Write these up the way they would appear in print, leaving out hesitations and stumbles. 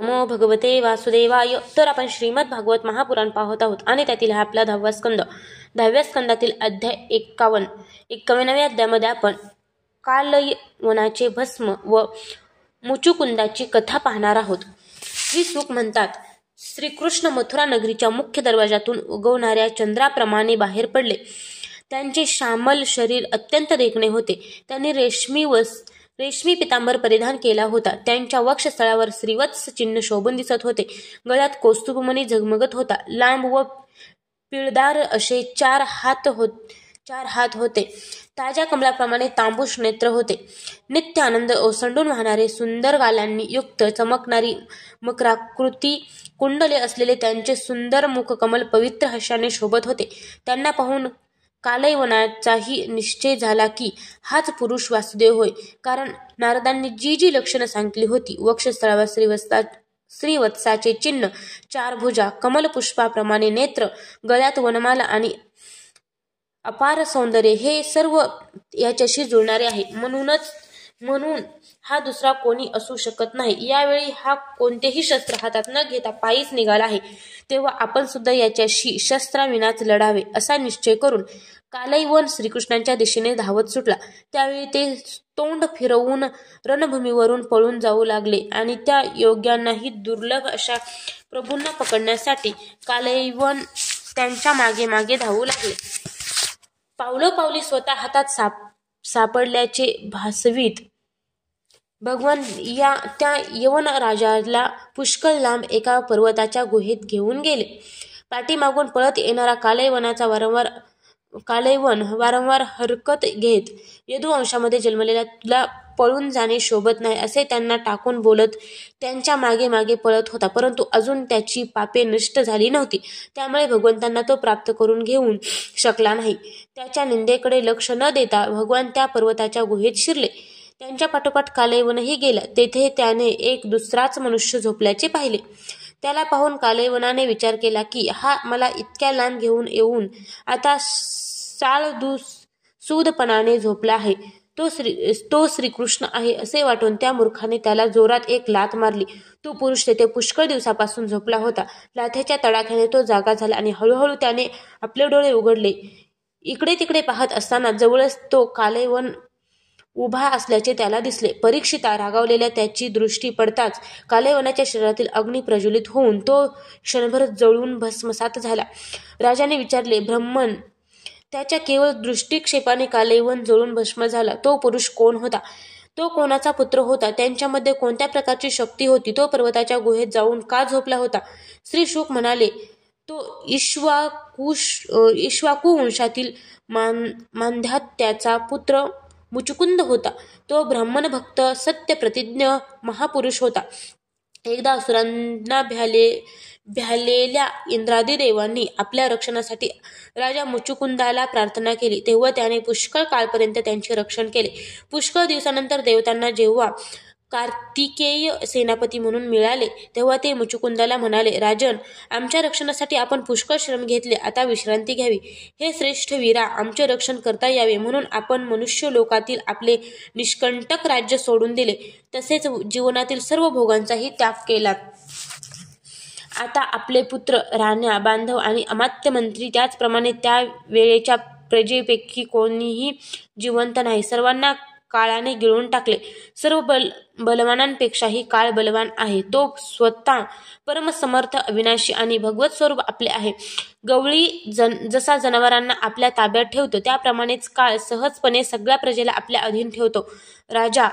नमो भगवते वासुदेवाय. तर आपण श्रीमद भागवत महापुराण पाहत आहोत आणि त्यातील हा आपला 10वा स्कंद. 10व्या स्कंदातील अध्याय 51व्या अध्यायामध्ये आपण कालयवनाचे भस्म व मुचुकुंदाची कथा पाहणार आहोत. श्री सुख म्हणतात, श्रीकृष्ण मथुरा नगरीच्या मुख्य दरवाजातून उगवणाऱ्या चंद्राप्रमाणे बाहेर पडले. त्यांचे श्यामल शरीर अत्यंत देखणे होते. त्यांनी रेशमी पितांबर परिधान केला होता. त्यांच्या वक्षस्थळावर श्रीवत्स चिन्ह शोभून दिसत होते. गळ्यात कौस्तुभमणी झगमगत होता. लांब व पिळदार असे चार हात होते. ताज्या कमलाप्रमाणे तांबूस नेत्र होते. नित्य आनंद ओसंडून वाहणारे सुंदर गालांनी युक्त चमकणारी मकराकृती कुंडले असलेले त्यांचे सुंदर मुखकमल पवित्र हास्याने शोभत होते. त्यांना पाहून कालयवनाचाही निश्चय झाला की हाच पुरुष वासुदेव होय. कारण नारदांनी जी लक्षणं सांगितली होती, वक्षस्थळावर श्रीवत्साचे चिन्ह, 4 भुजा, कमलपुष्पाप्रमाणे नेत्र, गळ्यात वनमाला आणि अपार सौंदर्य, हे सर्व याच्याशी जुळणारे आहे. म्हणून हा दुसरा कोणी असू शकत नाही. यावेळी हा कोणतेही शस्त्र हातात न घेता पायीच निघाला आहे. तेव्हा आपण सुद्धा याच्याशी शस्त्राविनाच लढावे असा निश्चय करून कालयवन श्रीकृष्णांच्या दिशेने धावत सुटला. त्यावेळी ते तोंड फिरवून रणभूमीवरून पळून जाऊ लागले आणि त्या योग्यांनाही दुर्लभ अशा प्रभूंना पकडण्यासाठी कालयवन त्यांच्या मागे मागे धावू लागले. पावलोपावली स्वतः हातात सापडल्याचे भासवीत भगवान त्या यवन राजाला पुष्कळ लांब एका पर्वताच्या गुहेत घेऊन गेले. पाठीमागून पळत येणारा कालयवन वारंवार हरकत घेत, यदुवंशामध्ये जन्मलेला तुला पळून जाणे शोभत नाही असे त्यांना टाकून बोलत त्यांच्या मागे मागे पळत होता. परंतु अजून त्याची पापे नष्ट झाली नव्हती. त्यामुळे भगवंतांना तो प्राप्त करून घेऊन शकला नाही. त्याच्या निंदेकडे लक्ष न देता भगवान त्या पर्वताच्या गुहेत शिरले. त्यांच्या पाठोपाठ कालयवनही गेला. तेथे त्याने एक दुसराच मनुष्य झोपल्याचे पाहिले. त्याला पाहून कालयवनाने विचार केला की हा मला इतक्या लांब घेऊन येऊन आता सूदपणाने झोपला आहे. तो श्रीकृष्ण आहे असे वाटून त्या मूर्खाने त्याला जोरात एक लाथ मारली. तो पुरुष तेथे पुष्कळ दिवसापासून झोपला होता. लाथेच्या तडाख्याने तो जागा झाला आणि हळूहळू त्याने आपले डोळे उघडले. इकडे तिकडे पाहत असताना जवळच तो कालयवन उभा असल्याचे त्याला दिसले. परीक्षिता रागावलेल्या त्याची दृष्टी पडताच कालयवनाच्या शरीरातील अग्नी प्रज्वलित होऊन तो क्षणभर जळून भस्मसात झाला. राजाने विचारले, ब्राह्मण, त्याच्या केवळ दृष्टिक्षेपाने कालयवन जळून भस्म झाला. तो पुरुष कोण होता? तो कोणाचा पुत्र होता? त्यांच्यामध्ये कोणत्या प्रकारची शक्ती होती? तो पर्वताच्या गुहेत जाऊन का झोपला होता? श्री शुक म्हणाले, तो इक्ष्वाकू वंशातील मांधात्याचा पुत्र मुचुकुंद होता. तो ब्राह्मण भक्त सत्यप्रतिज्ञ महापुरुष होता. एकदा असुरांना भ्यालेल्या इंद्रादी देवांनी आपल्या रक्षणासाठी राजा मुचुकुंदाला प्रार्थना केली. तेव्हा त्याने पुष्कळ काळपर्यंत त्यांचे रक्षण केले. पुष्कळ दिवसानंतर देवतांना जेव्हा कार्तिकेय सेनापती म्हणून मिळाले तेव्हा ते मुचुकुंदाला म्हणाले, राजन, आमच्या रक्षणासाठी आपण पुष्कळ श्रम घेतले. आता विश्रांती घ्यावी. हे श्रेष्ठ वीरा, आमचे रक्षण करता यावे म्हणून आपण मनुष्य लोकातील आपले निष्कंटक राज्य सोडून दिले. तसेच जीवनातील सर्व भोगांचाही त्याग केला. आता आपले पुत्र, राण्या, बांधव आणि अमात्य मंत्री, त्याचप्रमाणे त्या वेळेच्या प्रजेपैकी कोणीही जिवंत नाही. सर्वांना काळाने गिळून टाकले. सर्व बलवानांपेक्षाही काळ बलवान आहे. तो स्वतः परमसमर्थ, अविनाशी आणि भगवत स्वरूप आपले आहे. गवळी जसा जनावरांना आपल्या ताब्यात ठेवतो त्याप्रमाणेच काळ सहजपणे सगळ्या प्रजेला आपल्या अधीन ठेवतो. राजा,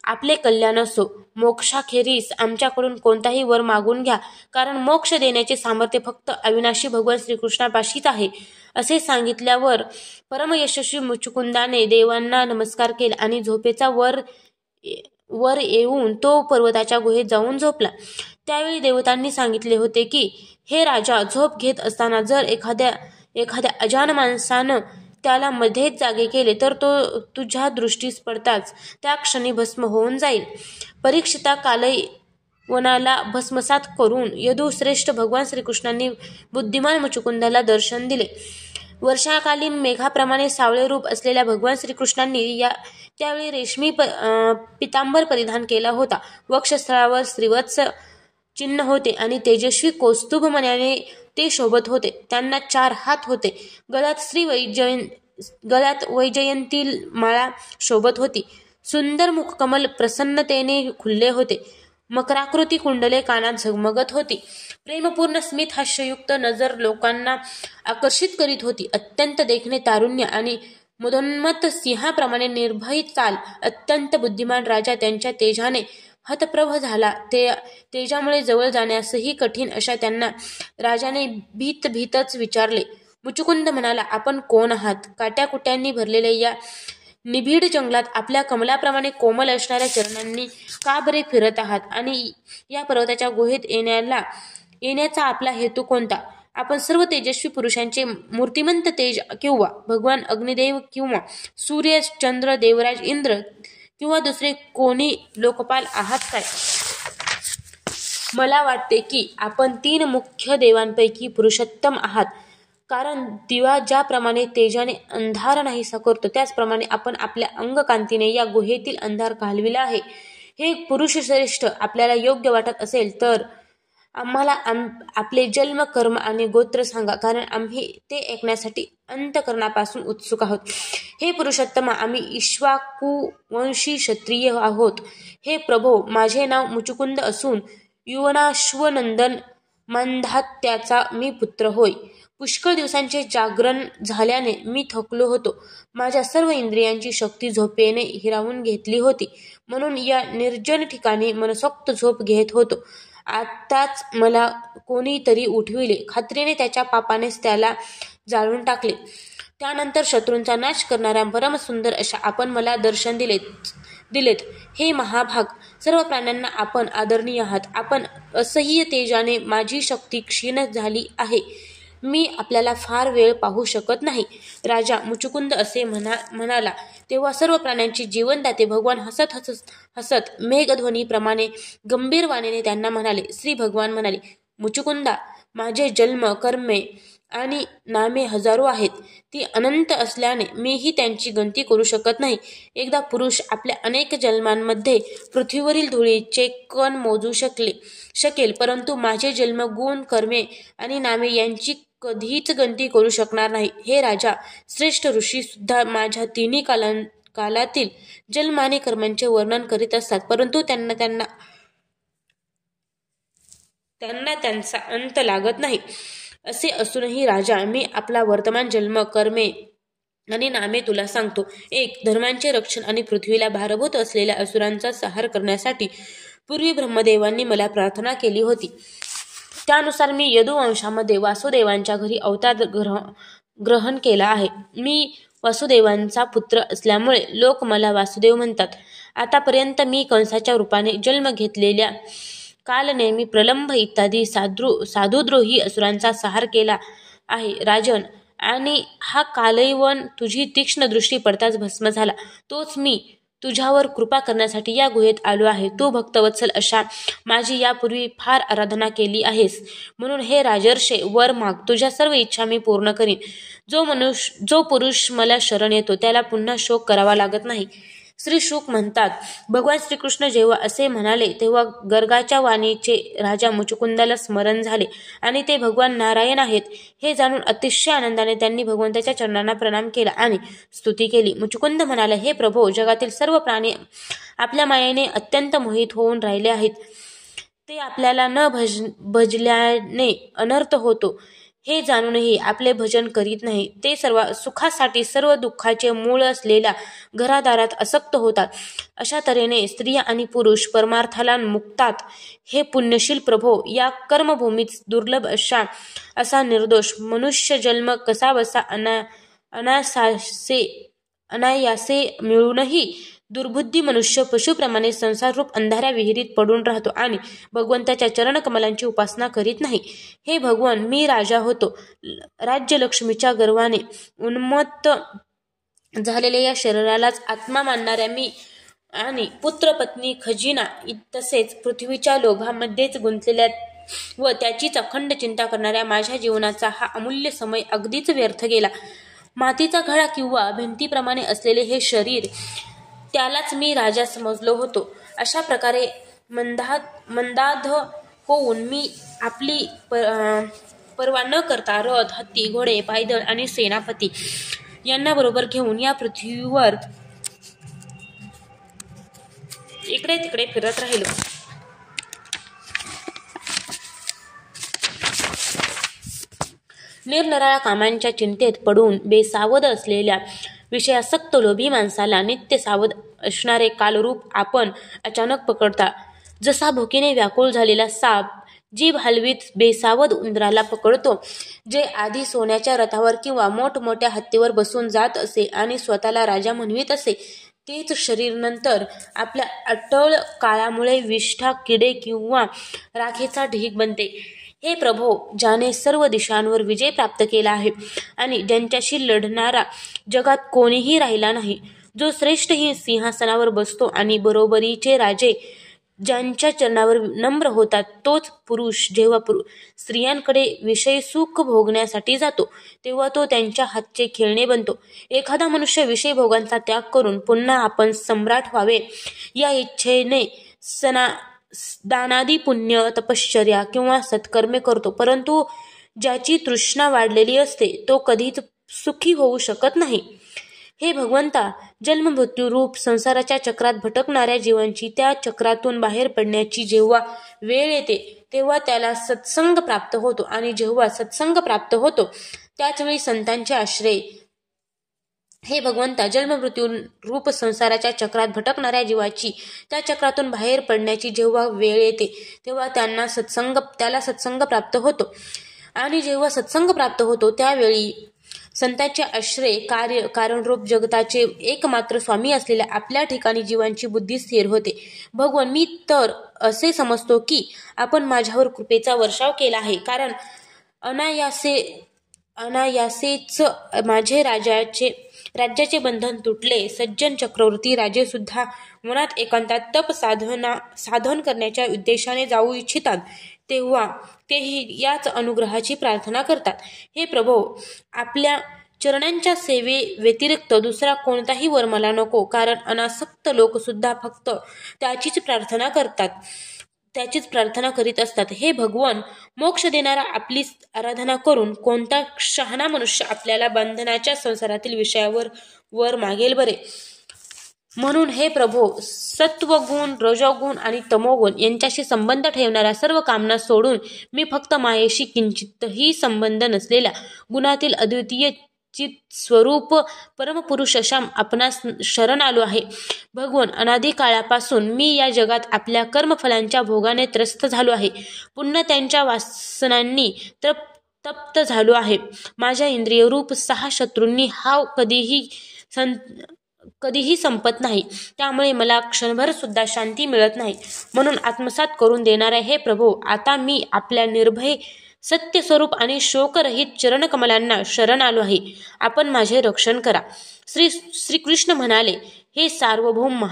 आपले कल्याण असो. मोक्षाखेरीस आमच्याकडून कोणताही वर मागून घ्या, कारण मोक्ष देण्याचे सामर्थ्य फक्त अविनाशी भगवान श्रीकृष्णापाशीच आहे. असे सांगितल्यावर परमयशस्वी मुचुकुंदाने देवांना नमस्कार केला आणि झोपेचा वर येऊन तो पर्वताच्या गुहेत जाऊन झोपला. त्यावेळी देवतांनी सांगितले होते की, हे राजा, झोप घेत असताना जर एखाद्या अजान माणसानं त्याला मध्येच जागे केले तर तो तुझ्या दृष्टीस पडताच त्या क्षणी भस्म होऊन जाईल. परीक्षिता कालयवनाला भस्मसात करून यदुश्रेष्ठ भगवान श्रीकृष्णांनी बुद्धिमान मुचुकुंदाला दर्शन दिले. वर्षाकालीन मेघाप्रमाणे सावळे रूप असलेल्या भगवान श्रीकृष्णांनी त्यावेळी रेशमी पितांबर परिधान केला होता. वक्षस्थळावर श्रीवत्स चिन्ह होते आणि तेजस्वी कौस्तुभ मण्याने ते शोभत होते. त्यांना 4 हात होते. गळ्यात वैजयंती माळा शोभत होती. सुंदर मुखकमल प्रसन्नतेने खुलले होते. मकराकृती कुंडले कानात झगमगत होती. प्रेमपूर्ण स्मित हास्ययुक्त नजर लोकांना आकर्षित करीत होती. अत्यंत देखणे तारुण्य आणि मुदोन्मत्त सिंहाप्रमाणे निर्भय चाल. अत्यंत बुद्धिमान राजा त्यांच्या तेजाने हतप्रभ झाला. तेजामुळे जवळ जाण्यासही कठीण अशा त्यांना राजाने भीतच विचारले. मुचुकुंद म्हणाला, आपण कोण आहात? काट्याकुट्यांनी भरलेल्या या निबिड जंगलात आपल्या कमलाप्रमाणे कोमल असणाऱ्या चरणांनी का बरे फिरत आहात? आणि या पर्वताच्या गुहेत येण्याचा आपला हेतू कोणता? आपण सर्व तेजस्वी पुरुषांचे मूर्तिमंत तेज किंवा भगवान अग्निदेव किंवा सूर्य, चंद्र, देवराज इंद्र किंवा दुसरे कोणी लोकपाल आहात काय? मला वाटते की आपण 3 मुख्य देवांपैकी पुरुषोत्तम आहात. कारण दिवा ज्याप्रमाणे तेजाने अंधार नाहीसा करतो, त्याचप्रमाणे आपण आपल्या अंगकांतीने या गुहेतील अंधार घालविला आहे. हे पुरुषश्रेष्ठ आपल्याला योग्य वाटत असेल तर आम्हाला आपले जन्म, कर्म आणि गोत्र सांगा, कारण आम्ही ते ऐकण्यासाठी अंतःकरणापासून उत्सुक आहोत. हे पुरुषोत्तमा, आम्ही इक्ष्वाकुवंशी क्षत्रिय आहोत. हे प्रभो, माझे नाव मुचुकुंद असून युवनाश्वनंदन मांधात्याचा मी पुत्र होय. पुष्कळ दिवसांचे जागरण झाल्याने मी थकलो होतो. माझ्या सर्व इंद्रियांची शक्ती झोपेने हिरावून घेतली होती, म्हणून या निर्जन ठिकाणी मनसोक्त झोप घेत होतो. आताच मला कोणीतरी उठविले. खात्रीने त्याच्या पापानेच त्याला जाळून टाकले. त्यानंतर शत्रूंचा नाश करणाऱ्या परमसुंदर अशा आपण मला दर्शन दिलेत. हे महाभाग, सर्व प्राण्यांना आपण आदरणीय आहात. आपण असह्य तेजाने माझी शक्ती क्षीण झाली आहे. मी आपल्याला फार वेळ पाहू शकत नाही. राजा मुचुकुंद असे म्हणाला तेव्हा सर्व प्राण्यांचे जीवनदाते भगवान हसत मेघध्वनीप्रमाणे गंभीर वाणीने त्यांना म्हणाले. श्री भगवान म्हणाले, मुचुकुंदा, माझे जन्म, कर्मे आणि नामे हजारो आहेत. ती अनंत असल्याने मीही त्यांची गणती करू शकत नाही. एकदा पुरुष आपल्या अनेक जन्मांमध्ये पृथ्वीवरील धुळीचे कण मोजू शकेल, परंतु माझे जन्म, गुण, कर्मे आणि नामे यांची कधीच गणती करू शकणार नाही. हे राजा, श्रेष्ठ ऋषी सुद्धा माझ्या 3 कालातील जन्म आणि कर्मांचे वर्णन करीत असतात, परंतु त्यांना त्यांचा अंत लागत नाही. असे असूनही राजा, मी आपला वर्तमान जन्म, कर्मे आणि नामे तुला सांगतो. 1. धर्मांचे रक्षण आणि पृथ्वीला भारभूत असलेल्या असुरांचा संहार करण्यासाठी पूर्वी ब्रह्मदेवांनी मला प्रार्थना केली होती. त्यानुसार मी यदुवंशामध्ये वासुदेवांच्या घरी अवतार ग्रहण केला आहे. मी वासुदेवांचा पुत्र असल्यामुळे लोक मला वासुदेव म्हणतात. आतापर्यंत मी कंसाच्या रूपाने जन्म घेतलेल्या कालनेमी, प्रलंब इत्यादी साधुद्रोही असुरांचा संहार केला आहे. राजन, आणि हा कालैवन तुझी तीक्ष्ण दृष्टी पडताच भस्म झाला. तोच मी तुझ्यावर कृपा करण्यासाठी या गुहेत आलो आहे. तू भक्तवत्सल अशा माझी यापूर्वी फार आराधना केली आहेस, म्हणून हे राजर्षे, वर माग. तुझ्या सर्व इच्छा मी पूर्ण करीन. जो पुरुष मला शरण येतो त्याला पुन्हा शोक करावा लागत नाही. श्री शुक म्हणतात, भगवान श्रीकृष्ण जेव्हा असे म्हणाले तेव्हा गर्गाच्या वाणीचे राजा मुचुकुंदाला स्मरण झाले आणि ते भगवान नारायण आहेत हे जाणून अतिशय आनंदाने त्यांनी भगवंताच्या चरणांना प्रणाम केला आणि स्तुती केली. मुचुकुंद म्हणाला, हे प्रभो, जगातील सर्व प्राणी आपल्या मायेने अत्यंत मोहित होऊन राहिले आहेत. ते आपल्याला न भजल्याने अनर्थ होतो हे जाणूनही आपले भजन करीत नाही. ते सर्व सुखासाठी सर्व दुःखाचे मूळ असलेल्या घरादारात आसक्त होतात. अशा तऱ्हेने स्त्रिया आणि पुरुष परमार्थाला मुक्तात. हे पुण्यशील प्रभो, या कर्मभूमीत दुर्लभ असा निर्दोष मनुष्य जन्म कसाबसा अनायासे मिळूनही दुर्बुद्धी मनुष्य पशुप्रमाणे संसाररूप अंधाऱ्या विहिरीत पडून राहतो आणि भगवंताच्या चरणकमलांची उपासना करीत नाही. हे भगवान, मी राजा होतो. राज्यलक्ष्मीच्या गर्वाने उन्मत्त झालेल्या या शरीरालाच आत्मा मानणाऱ्या मी आणि पुत्र, पत्नी, खजिना तसेच पृथ्वीच्या लोभामध्येच गुंतलेल्या व त्याचीच अखंड चिंता करणाऱ्या माझ्या जीवनाचा हा अमूल्य समय अगदीच व्यर्थ गेला. मातीचा घडा किंवा भिंतीप्रमाणे असलेले हे शरीर, त्यालाच मी राजा समजलो होतो. अशा प्रकारे मंदाध होऊन मी आपली पर्वा न करता रथ, हत्ती, घोडे, पायदळ आणि सेनापती यांना बरोबर घेऊन या पृथ्वीवर इकडे तिकडे फिरत राहिलो. निरनिराळ्या कामांच्या चिंतेत पडून बेसावध असलेल्या विषयासक्त लोभी माणसाला नित्य सावध असणारे कालरूप आपण अचानक पकडता. जसा भुकीने व्याकुळ झालेला साप जीभ हलवीत बेसावध उंदराला पकडतो, जे आधी सोन्याच्या रथावर किंवा मोठमोठ्या हत्तीवर बसून जात असे आणि स्वतःला राजा म्हणवीत असे, तेच शरीर नंतर आपल्या अटळ काळामुळे विष्ठा, किडे किंवा राखेचा ढीग बनते. हे प्रभो, ज्याने सर्व दिशांवर विजय प्राप्त केला आहे आणि ज्यांच्याशी लढणारा जगात कोणीही राहिला नाही, जो श्रेष्ठ ही सिंहासनावर बसतो आणि बरोबरीचे राजे ज्यांच्या चरणावर नम्र होतात, तोच पुरुष जेव्हा स्त्रियांकडे विषय सुख भोगण्यासाठी जातो, तेव्हा तो त्यांच्या हातचे खेळणे बनतो. एखादा मनुष्य विषय भोगांचा त्याग करून पुन्हा आपण सम्राट व्हावे या इच्छेने दानादी पुण्य, तपश्चर्या किंवा सत्कर्मे करतो, परंतु ज्याची तृष्णा वाढलेली असते तो कधीच सुखी होऊ शकत नाही. हे भगवंता, जन्ममृत्यूरूप संसाराच्या चक्रात भटकणाऱ्या जीवांची त्या चक्रातून बाहेर पडण्याची जेव्हा वेळ येते तेव्हा त्याला सत्संग प्राप्त होतो आणि जेव्हा सत्संग प्राप्त होतो त्याचवेळी संतांचे आश्रय. हे भगवंता, जन्ममृत्यू रूप संसाराच्या चक्रात भटकणाऱ्या जीवाची त्या चक्रातून बाहेर पडण्याची जेव्हा वेळ येते तेव्हा त्याला सत्संग प्राप्त होतो आणि जेव्हा सत्संग प्राप्त होतो त्यावेळी संतांचे आश्रय कारणरूप जगताचे एकमात्र स्वामी असलेल्या आपल्या ठिकाणी जीवांची बुद्धी स्थिर होते. भगवान, मी तर असे समजतो की आपण माझ्यावर कृपेचा वर्षाव केला आहे, कारण अनायासेच माझे राज्याचे बंधन तुटले. सज्जन चक्रवर्ती राजे सुद्धा मनात एकांतात तप साधन करण्याच्या उद्देशाने जाऊ इच्छितात, तेव्हा तेही याच अनुग्रहाची प्रार्थना करतात. हे प्रभो, आपल्या चरणांच्या सेवे व्यतिरिक्त दुसरा कोणताही वर मला नको, कारण अनासक्त लोक सुद्धा फक्त त्याचीच प्रार्थना करीत असतात. हे भगवान, मोक्ष देणारा आपली आराधना करून कोणता शहाणा मनुष्य आपल्याला बंधनाच्या संसारातील विषयावर वर मागेल बरे. म्हणून हे प्रभो, सत्वगुण, रजोगुण आणि तमोगुण यांच्याशी संबंध ठेवणाऱ्या सर्व कामना सोडून मी फक्त मायेशी किंचितही संबंध नसलेल्या गुणातील अद्वितीय चित स्वरूप परमपुरुष अशा आपणास शरण आलो आहे. भगवान, अनादी काळापासून मी या जगात आपल्या कर्मफलांच्या भोगाने त्रस्त झालो आहे. पुन्हा त्यांच्या वासनांनी तप्त झालो आहे. माझ्या इंद्रियरूप 6 शत्रूंनी हाव कधीही संपत नाही, त्यामुळे मला क्षणभर सुद्धा शांती मिळत नाही. म्हणून आत्मसात करून देणाऱ्या हे प्रभो, आता मी आपल्या निर्भय सत्यस्वरूप आणि शोकरहित चरणकमलांना शरण आलो आहे. आपण माझे रक्षण करा. श्रीकृष्ण म्हणाले, हे सार्वभौम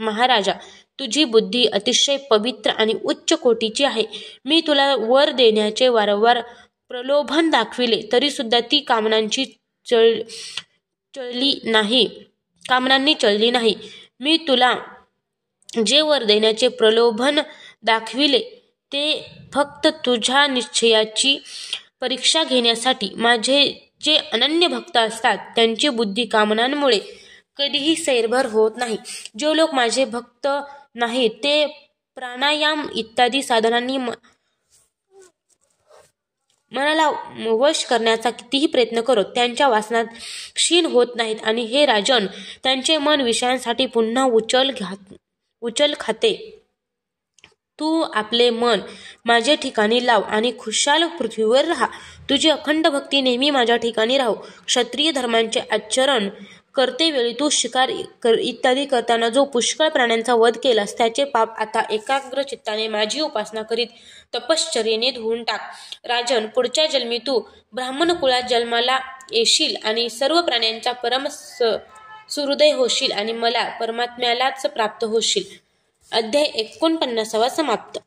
महाराजा, तुझी बुद्धी अतिशय पवित्र आणि उच्च कोटीची आहे. मी तुला वर देण्याचे वारंवार प्रलोभन दाखविले तरी सुद्धा ती कामनांनी चळली नाही. मी तुला जे वर देण्याचे प्रलोभन दाखविले ते फक्त तुझ्या निश्चयाची परीक्षा घेण्यासाठी. माझे जे अनन्य भक्त असतात त्यांची बुद्धी कामनांमुळे कधीही सैरभर होत नाही. जे लोक माझे भक्त नाहीत ते प्राणायाम इत्यादी साधनांनी मनाला वश करण्याचा कितीही प्रयत्न करत त्यांच्या वासनात क्षीण होत नाहीत. आणि हे राजन, त्यांचे मन विषयांसाठी पुन्हा उचल खाते. तू आपले मन माझे ठिकाणी लाव आणि खुशाल पृथ्वीवर राहा. तुझी अखंड भक्ती नेहमी माझ्या ठिकाणी राहो. क्षत्रिय धर्मांचे आचरण करतेवेळी तू शिकार इत्यादी करताना जो पुष्कळ प्राण्यांचा वध केलास त्याचे पाप आता एकाग्र चित्ताने माझी उपासना करीत तपश्चर्येने धुवून टाक. राजन, पुढच्या जन्मी तू ब्राह्मण कुळात जन्माला येशील आणि सर्व प्राण्यांचा परम सुहृदय होशील आणि मला परमात्म्यालाच प्राप्त होशील. अध्याय 49 समाप्त.